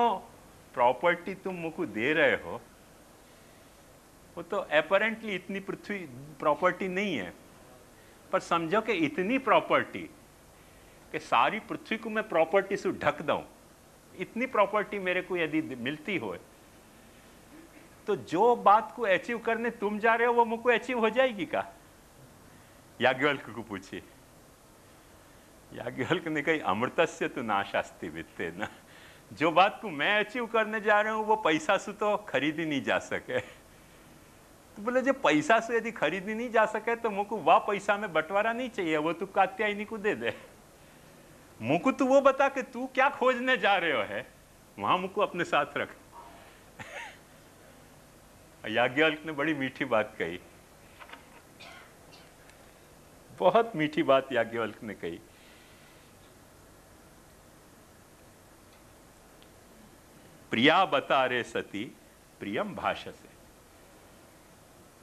प्रॉपर्टी तुम मुझको दे रहे हो वो तो अपेरेंटली इतनी पृथ्वी प्रॉपर्टी नहीं है, पर समझो कि इतनी प्रॉपर्टी कि सारी पृथ्वी को मैं प्रॉपर्टी से ढक दूं, इतनी प्रॉपर्टी मेरे को यदि मिलती हो तो जो बात को अचीव करने तुम जा रहे हो वो मुझको अचीव हो जाएगी का? याज्ञवल्क्य को पूछिए। याज्ञवल्क्य ने कही अमृतस्य तो नाशास्ति वित्तेन। जो बात को मैं अचीव करने जा रहा हूं वो पैसा से तो खरीदी नहीं जा सके। तो बोले जो पैसा से यदि खरीदी नहीं जा सके तो मुझको वह पैसा में बंटवारा नहीं चाहिए, वो तू कात्यायनी को दे दे। मुझको तू वो बता कि तू क्या खोजने जा रहे हो है, वहां मुझको अपने साथ रख। याज्ञवल्क्य ने बड़ी मीठी बात कही, बहुत मीठी बात याज्ञवल्क्य ने कही। प्रिया बता रे सती प्रियम भाषसे।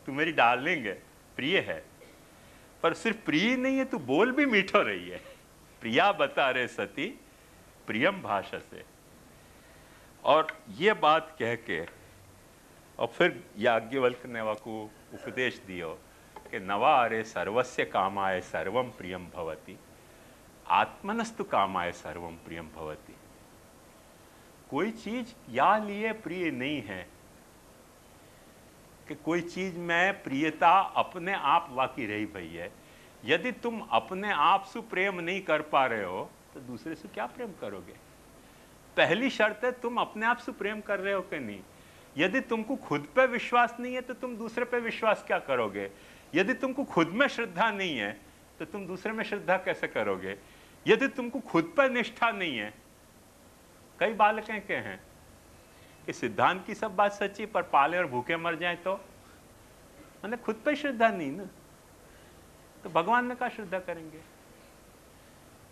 तू मेरी डार्लिंग है, प्रिय है, पर सिर्फ प्रिय नहीं है, तू बोल भी मीठो रही है। प्रिया बता रे सती प्रियम भाषसे। और ये बात कह के और फिर याज्ञवल्क्य ने वाको उपदेश दियो कि नवा अरे सर्वस्य कामाय सर्वम प्रियम भवति, आत्मनस्तु कामाय सर्वम प्रियम भवति। कोई चीज या लिए प्रिय नहीं है कि कोई चीज में प्रियता अपने आप वाकी रही भई है। यदि तुम अपने आप से प्रेम नहीं कर पा रहे हो तो दूसरे से क्या प्रेम करोगे? पहली शर्त है तुम अपने आप से प्रेम कर रहे हो कि नहीं। यदि तुमको खुद पे विश्वास नहीं है तो तुम दूसरे पे विश्वास क्या करोगे? यदि तुमको खुद में श्रद्धा नहीं है तो तुम दूसरे में श्रद्धा कैसे करोगे? यदि तुमको खुद पर निष्ठा नहीं है, कई बालक के हैं कि सिद्धांत की सब बात सच्ची पर पाले और भूखे मर जाए तो मैंने खुद पर श्रद्धा नहीं ना, तो भगवान में क्या श्रद्धा करेंगे?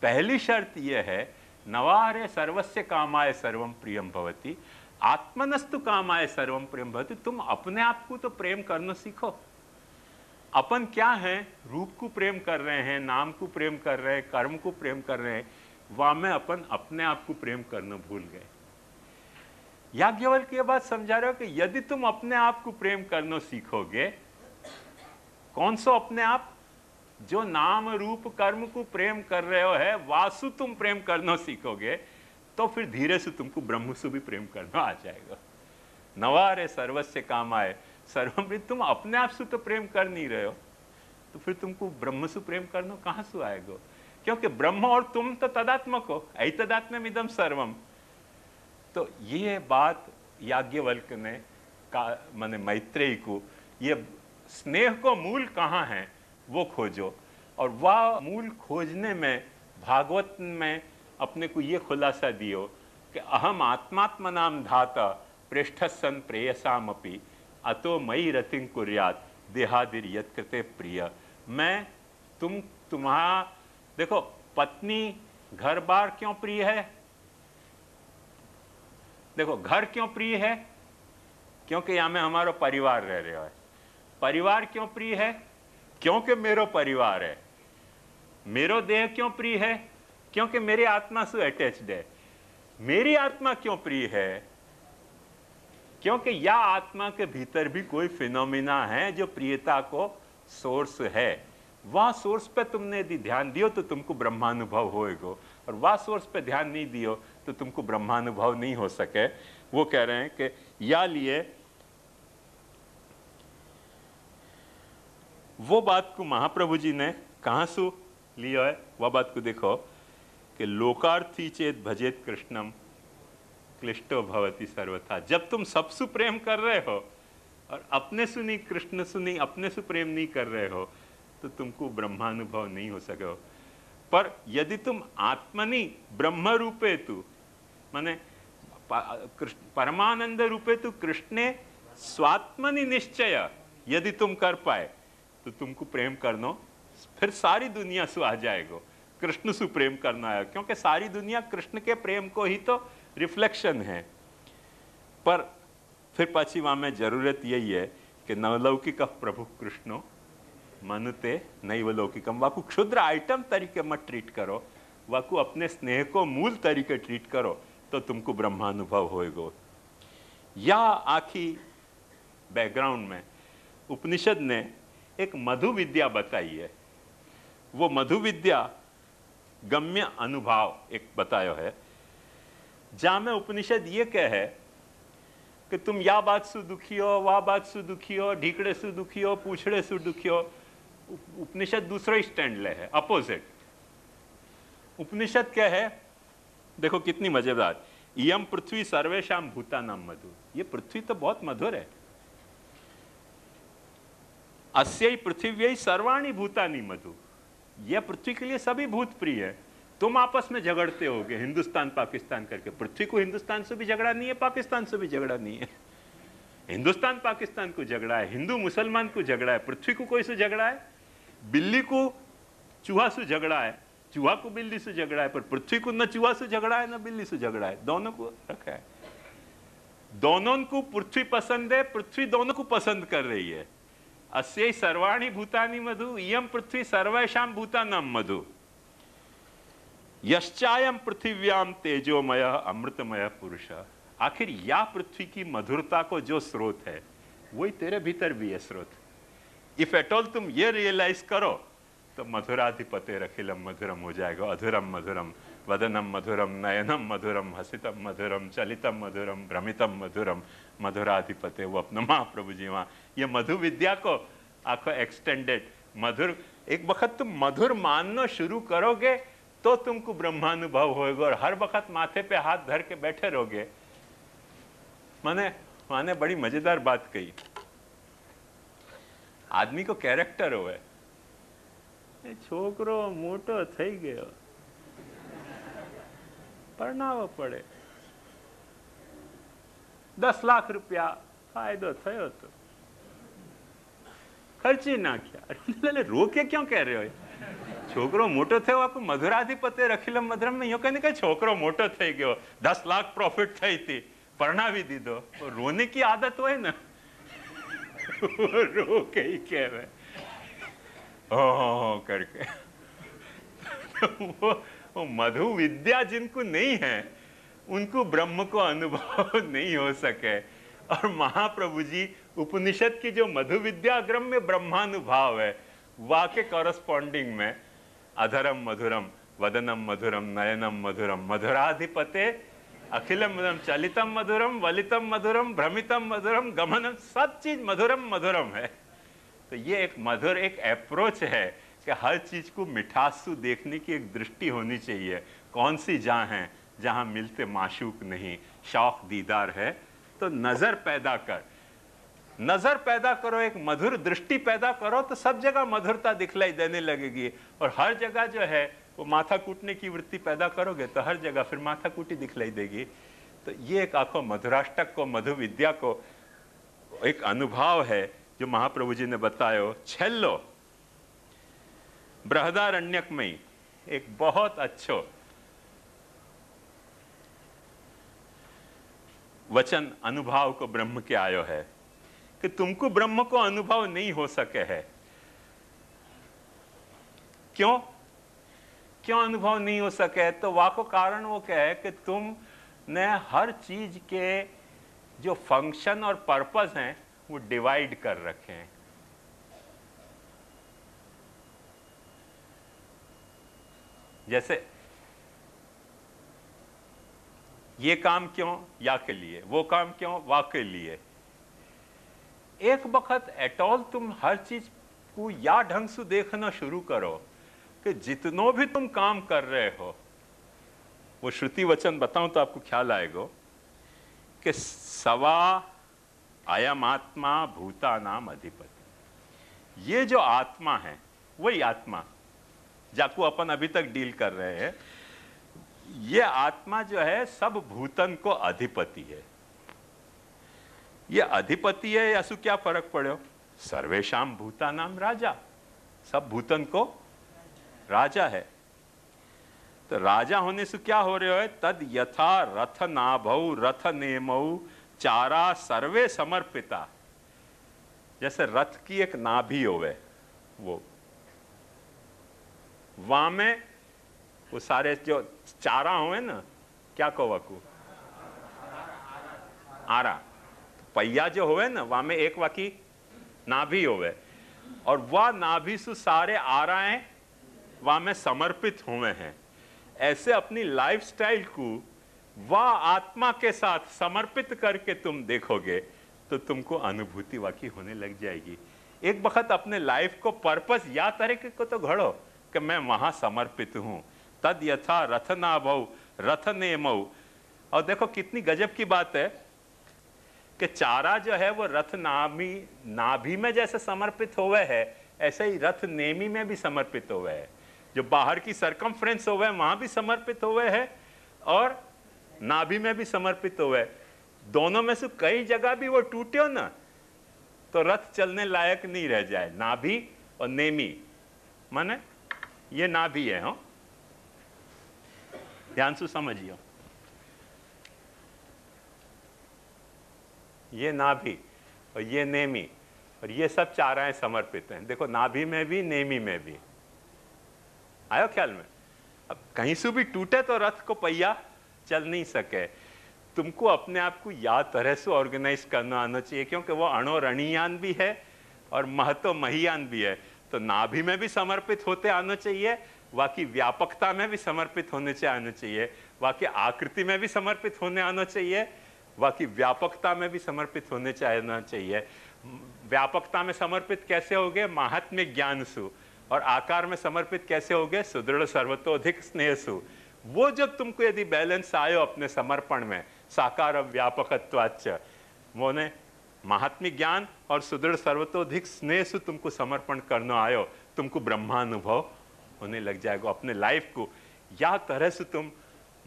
पहली शर्त यह है नवारे सर्वस्य कामाय सर्वम प्रियम भवति, आत्मनस्तु कामाय सर्वम प्रियम भवति। तुम अपने आप को तो प्रेम करना सीखो। अपन क्या है, रूप को प्रेम कर रहे हैं, नाम को प्रेम कर रहे हैं, कर्म को प्रेम कर रहे हैं, वहां में अपन अपने आप को प्रेम करना भूल गए। याज्ञवल्क्य ये बात समझा रहे हो कि यदि तुम अपने आप को प्रेम करना सीखोगे, कौन सा अपने आप? जो नाम रूप कर्म को प्रेम कर रहे हो है, वासु तुम प्रेम करना सीखोगे तो फिर धीरे से तुमको ब्रह्म से भी प्रेम करना आ जाएगा। नवारे सर्वस्य कामाय सर्वम। तुम अपने आप से तो प्रेम कर नहीं रहे हो तो फिर तुमको ब्रह्म से प्रेम करना कहां से आएगा? क्योंकि ब्रह्म और तुम तो तदात्मक हो, ऐतदात्म्यम इदम सर्वम। तो ये बात याज्ञवल्क्य ने माने मैत्रेयी को, ये स्नेह को मूल कहाँ है वो खोजो। और वह मूल खोजने में भागवत में अपने को ये खुलासा दियो कि अहम आत्मात्मनाम धाता पृष्ठसन प्रेयसामपि अतो मई रतिं कुर्यात देहादिर यत्कृते प्रिय। मैं तुम्हारा देखो, पत्नी घर बार क्यों प्रिय है? देखो घर क्यों प्रिय है? क्योंकि यहां में हमारा परिवार रह रहा है। परिवार क्यों प्रिय है? क्योंकि मेरो परिवार है। मेरो देह क्यों प्रिय है? क्योंकि मेरी आत्मा से अटैच्ड है। मेरी आत्मा क्यों प्रिय है? क्योंकि यह आत्मा के भीतर भी कोई फिनोमिना है जो प्रियता को सोर्स है। वह सोर्स पे तुमने यदि ध्यान दियो तो तुमको ब्रह्मानुभव होएगा, और वह सोर्स पे ध्यान नहीं दियो तो तुमको ब्रह्मानुभव नहीं हो सके। वो कह रहे हैं कि या लिए वो बात को महाप्रभु जी ने कहां से लिया है, वह बात को देखो कि लोकार्थी चेत भजेत कृष्णम क्लिष्टो भवति सर्वथा। जब तुम सबसु प्रेम कर रहे हो और अपने से नहीं, कृष्ण से नहीं, अपने से प्रेम नहीं कर रहे हो, तो तुमको ब्रह्मानुभव नहीं हो सके हो। पर यदि तुम आत्मनि ब्रह्म रूपे तु, माने परमानंद रूपे तु कृष्णे स्वात्मनि निश्चय यदि तुम कर पाए, तो तुमको प्रेम करना फिर सारी दुनिया से आ जाएगा। कृष्ण से प्रेम करना है, क्योंकि सारी दुनिया कृष्ण के प्रेम को ही तो रिफ्लेक्शन है। पर फिर पाची वहां में जरूरत यही है कि नवलौकिक प्रभु कृष्णो मनुते नैवलौकिकम, वाकू क्षुद्र आइटम तरीके मत ट्रीट करो, वाकू अपने स्नेह को मूल तरीके ट्रीट करो, तो तुमको ब्रह्मानुभव होएगा। या आखी बैकग्राउंड में उपनिषद ने एक मधु विद्या बताई है। वो मधु विद्या गम्य अनुभव एक बताया है, जहां में उपनिषद ये कहे कि तुम या बात से दुखी हो, वह बात से दुखी हो, ढीकड़े से दुखी हो, पूछड़े से दुखी हो। उपनिषद दूसरा ही स्टैंड ले है, अपोजिट। उपनिषद क्या है, देखो कितनी मजेदार। इयम पृथ्वी सर्वेशाम भूतानाम मधु, ये पृथ्वी तो बहुत मधुर है। अस्यै पृथिव्यै सर्वाणि भूतानि मधु, यह पृथ्वी के लिए सभी भूत प्रिय है। तुम आपस में झगड़ते होगे हिंदुस्तान पाकिस्तान करके, पृथ्वी को हिंदुस्तान से भी झगड़ा नहीं है, पाकिस्तान से भी झगड़ा नहीं है। हिंदुस्तान पाकिस्तान को झगड़ा है, हिंदू मुसलमान को झगड़ा है, पृथ्वी को कोई से झगड़ा है? बिल्ली को चूहा से झगड़ा है, चूहा को बिल्ली से झगड़ा है, पर पृथ्वी को न चूहा से झगड़ा है न बिल्ली से झगड़ा है, दोनों को रखा है। दोनों को पृथ्वी पसंद है, पृथ्वी दोनों को पसंद कर रही है। अस्यै सर्वाणि भूतानि मधु, इयम पृथ्वी सर्वेषां भूतानां मधु, यश्चायम पृथिव्याम तेजोमय अमृतमय पुरुष। आखिर या पृथ्वी की मधुरता को जो स्रोत है, वही तेरे भीतर भी है स्रोत। इफ एट ऑल तुम ये रियलाइज करो, तो मधुराधिपते अखिलम मधुरम हो जाएगा। अधुरम मधुरम वदनम मधुरम नयनम मधुरम हसितम मधुरम चलितम मधुरम भ्रमितम मधुरम मधुराधिपते। वो अपना महाप्रभु जी वहाँ ये मधु विद्या को आखो एक्सटेंडेड मधुर। एक वक्त तुम मधुर मानना शुरू करोगे तो तुमको ब्रह्मानुभव होएगा, और हर वक्त माथे पे हाथ धर के बैठे रहोगे। माने बड़ी मजेदार बात कही। आदमी को कैरेक्टर होवे, छोकरो मोटो થઈ ગયો, પરણાવો પડે, 10 લાખ રૂપિયા फायदो થયો तो खर्ची नाख्या। अरे रो के क्यों कह रहे हो? छोकरो मोटो थयो, आपको मधुराधिपते अखिलम मधुरम में यो कहने का छोकरो मोटो થઈ ગયો, 10 लाख प्रॉफिट થઈ थी, परणावी दीदो। रोने की आदत होए ना, रो के ही कहे हो करके। वो मधु विद्या जिनको नहीं है, उनको ब्रह्म को अनुभव नहीं हो सके। और महाप्रभु जी उपनिषद की जो मधु विद्या ग्रम में ब्रह्मानुभाव है, वाके कॉरस्पॉन्डिंग में अधरम मधुरम वदनम मधुरम नयनम मधुरम मधुराधिपते अखिलम मधुरम चलितम मधुरम वलितम मधुरम भ्रमितम मधुरम गमनम, सब चीज मधुरम मधुरम है। तो ये एक मधुर एक अप्रोच है कि हर चीज को मिठासु देखने की एक दृष्टि होनी चाहिए। कौन सी जहाँ है जहाँ मिलते माशूक नहीं, शौक दीदार है, तो नजर पैदा कर, नजर पैदा करो, एक मधुर दृष्टि पैदा करो, तो सब जगह मधुरता दिखलाई देने लगेगी। और हर जगह जो है वो माथा कूटने की वृत्ति पैदा करोगे तो हर जगह फिर माथा कूटी दिखलाई देगी। तो ये एक आखो मधुराष्टक को, मधु विद्या को एक अनुभव है जो महाप्रभु जी ने बतायो। छेल्लो बृहदारण्यक में एक बहुत अच्छो वचन अनुभव को ब्रह्म के आयो है कि तुमको ब्रह्म को अनुभव नहीं हो सके है। क्यों क्यों अनुभव नहीं हो सके? तो वाको कारण वो क्या है कि तुमने हर चीज के जो फंक्शन और पर्पस हैं वो डिवाइड कर रखे हैं। जैसे ये काम क्यों? या के लिए। वो काम क्यों? वा के लिए। एक वक्त एटॉल तुम हर चीज को या ढंग से देखना शुरू करो कि जितनो भी तुम काम कर रहे हो, वो श्रुति वचन बताऊं तो आपको ख्याल आएगा कि सवा अयम आत्मा भूता नाम अधिपति। ये जो आत्मा है वही आत्मा जाको अपन अभी तक डील कर रहे हैं, ये आत्मा जो है सब भूतन को अधिपति है। ये अधिपति है, या सु क्या फर्क पड़ो? सर्वेशाम भूता नाम राजा, सब भूतन को राजा है। तो राजा होने से क्या हो रहे हो? तद यथा रथ नाभौ रथ नेमौ चारा सर्वे समर्पिता। जैसे रथ की एक नाभि होवे, वो वहां में वो सारे जो चारा हुए ना, क्या कहो को आरा, तो पहिया जो होवे ना, वहां में एक वाकी नाभि होवे, और वह नाभि से सारे आराएं वहां में समर्पित हुए हैं। ऐसे अपनी लाइफस्टाइल को वह आत्मा के साथ समर्पित करके तुम देखोगे तो तुमको अनुभूति वाकी होने लग जाएगी। एक वक्त अपने लाइफ को पर्पस या तरीके को तो घड़ो कि मैं वहां समर्पित हूं। तद यथा रथ नाभौ रथ नेमौ। और देखो कितनी गजब की बात है कि चारा जो है वो रथ नाभि में जैसे समर्पित हुए है, ऐसे ही रथ नेमी में भी समर्पित हुए है। जो बाहर की सरकमफ्रेंस हुए वहां भी समर्पित हुए है, और नाभि में भी समर्पित हुए। दोनों में से कई जगह भी वो टूटे ना तो रथ चलने लायक नहीं रह जाए। नाभि और नेमी माने ये नाभि है। हो, ध्यान से समझिए, ये नाभि और ये नेमी और ये सब चाराएं समर्पित हैं। देखो नाभि में भी नेमी में भी। आयो ख्याल में? अब कहीं से भी टूटे तो रथ को पहिया चल नहीं सके। तुमको अपने आप को या तरह से ऑर्गेनाइज करना आना चाहिए, क्योंकि वो अणोरणीयान भी है और महतो महियान भी है। तो नाभि में भी समर्पित होते आना चाहिए, वाकी व्यापकता में भी समर्पित होने से आना चाहिए, वाकी आकृति में भी समर्पित होने आना चाहिए, वाकी व्यापकता में भी समर्पित होने आना चाहिए। व्यापकता में समर्पित कैसे होगे? महात्म्य ज्ञान सु। और आकार में समर्पित कैसे होगे? सुदृढ़ सर्वतोधिक स्नेह सु। वो जब तुमको यदि बैलेंस आयो अपने समर्पण में, साकार व्यापकत्वाच्च, वो ने महात्म्य ज्ञान और सुदृढ़ सर्वतोधिक स्नेह से तुमको समर्पण करना आयो, तुमको ब्रह्मानुभव होने लग जाएगा। अपने लाइफ को या तरह से तुम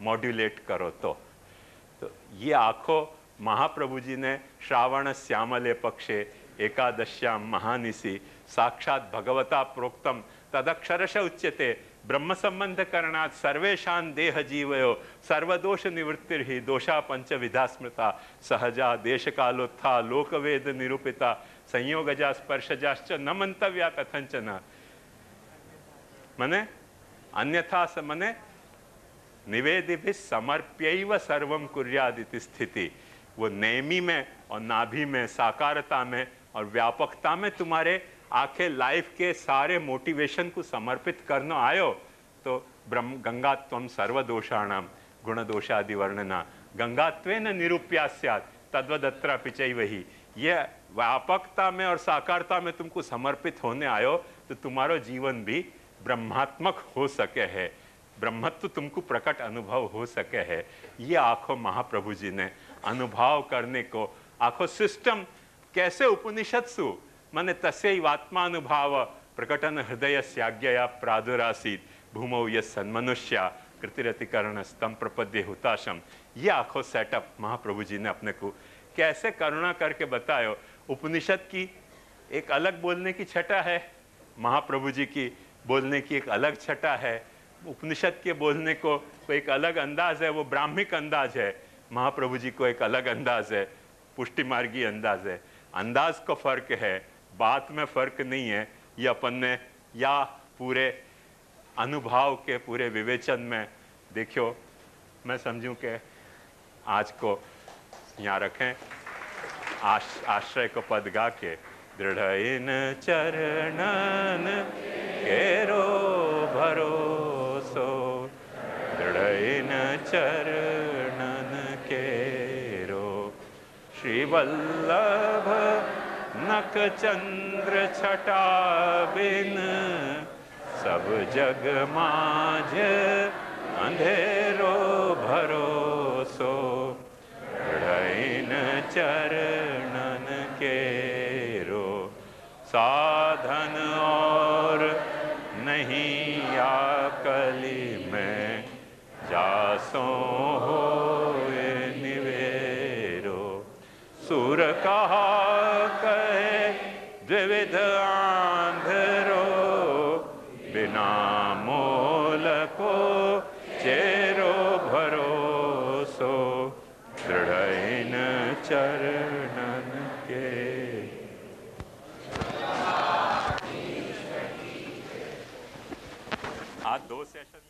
मॉड्यूलेट करो तो ये आखो महाप्रभु जी ने श्रावण श्यामले पक्षे एकादश्याम महानिशि साक्षात भगवता प्रोक्तम तदक्षरश उच्यते ब्रह्म संबंध करणात् सर्वेशान देह जीवयो सर्वदोष निवृत्तिर्हि दोषा पंचविधा स्मृता सहजा देश कालोत्था लोकवेद निरूपिता संयोगजा स्पर्शजाश्च न मंतव्या कथंचन। मने अन्यथा मने निवेदिभिः समर्प्यैव सर्वं कुर्यादिति स्थिति। वो नेमी में और नाभि में, साकारता में और व्यापकता में तुम्हारे आखे लाइफ के सारे मोटिवेशन को समर्पित करना आयो तो ब्रह्म गंगात्वम सर्वदोषाणाम गुणदोषादि वर्णना गंगात्वेन निरूप्या स्यात् तद्वदत्र पिचैवहि। ये व्यापकता में और साकारता में तुमको समर्पित होने आयो तो तुम्हारा जीवन भी ब्रह्मात्मक हो सके है, ब्रह्मत्व तुमको प्रकट अनुभव हो सके है। ये आखो महाप्रभु जी ने अनुभव करने को आखो सिस्टम कैसे उपनिषद सु माने तस्यैव आत्मानुभाव प्रकटन हृदय स्याज्ञया प्रादुरासीत भूमौ यः सन्मनुष्या कृतिरतिकरण स्तम प्रपद्ये हुताशम। ये आखो सेटअप महाप्रभु जी ने अपने को कैसे करुणा करके बतायो। उपनिषद की एक अलग बोलने की छटा है, महाप्रभु जी की बोलने की एक अलग छटा है। उपनिषद के बोलने को एक अलग अंदाज है, वो ब्राह्मिक अंदाज है। महाप्रभु जी को एक अलग अंदाज है, पुष्टि मार्गी अंदाज है। अंदाज का फर्क है, बात में फर्क नहीं है। ये अपन ने या पूरे अनुभव के पूरे विवेचन में देखियो। मैं समझूं कि आज को यहाँ रखें, आश्रय को पद गा के दृढ़ चरणन केरो भरोसो दृढ़ चरणन श्री वल्लभ नक चंद्र छटा बिन, सब जग माझ अंधेरो भरोसो, ढैन चरणन केरो, साधन और नहीं आकली में, जासो होए निवेरो। सूर कहा कहे द्विविध आंधरो, बिना मोल को चेरो भरोसो, दृढ़ चरणन के। आज 2 सेशन